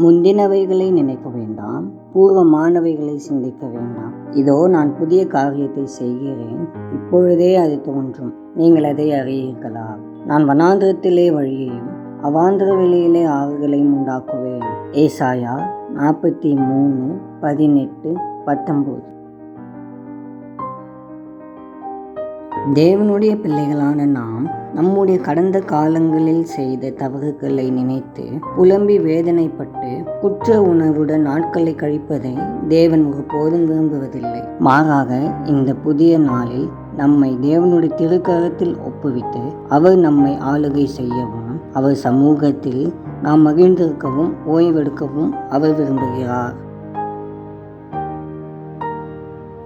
முந்தினவைகளை நினைக்க வேண்டாம், பூர்வமானவைகளை சிந்திக்க வேண்டாம். இதோ நான் புதிய காரியத்தை செய்கிறேன், இப்பொழுதே அது தோன்றும், நீங்கள் அதை அறியீர்களா? நான் வனாந்திரத்திலே வழியையும் அவாந்திர வெளியிலே ஆறுகளையும் உண்டாக்குவேன். ஏசாயா 43:18-19. தேவனுடைய பிள்ளைகளான நாம் நம்முடைய கடந்த காலங்களில் செய்த தவறுகளை நினைத்து புலம்பி வேதனைப்பட்டு குற்ற உணர்வுடன் நாட்களை கழிப்பதை தேவன் ஒருபோதும் விரும்புவதில்லை. மாறாக இந்த புதிய நாளில் நம்மை தேவனுடைய திருக்கரத்தில் ஒப்புவித்து அவர் நம்மை ஆளுகை செய்யவும், அவர் சமூகத்தில் நாம் மகிழ்ந்திருக்கவும் ஓய்வெடுக்கவும் அவர் விரும்புகிறார்.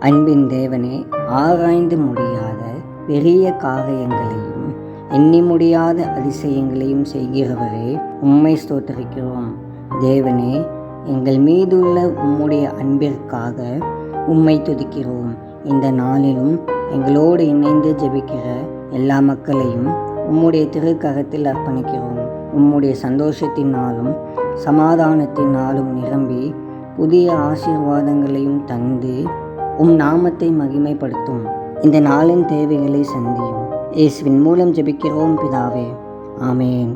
அன்பின் தேவனே, ஆராய்ந்து முடியாத பெரிய காரியங்களையும் எண்ணி முடியாத அதிசயங்களையும் செய்கிறவரே, உம்மை ஸ்தோத்திரிக்கிறோம். தேவனே, எங்கள் மீதுள்ள உம்முடைய அன்பிற்காக உம்மை துதிக்கிறோம். இந்த நாளிலும் எங்களோடு இணைந்து ஜெபிக்கிற எல்லா மக்களையும் உம்முடைய திருக்கரத்தில் அர்ப்பணிக்கிறோம். உம்முடைய சந்தோஷத்தினாலும் சமாதானத்தினாலும் நிரம்பி புதிய ஆசீர்வாதங்களையும் தந்து உம் நாமத்தை மகிமைப்படுத்தும். இந்த நாளின் தேவைகளை சந்தியும். இயேசுவின் மூலம் ஜெபிக்கிறோம் பிதாவே, ஆமேன்.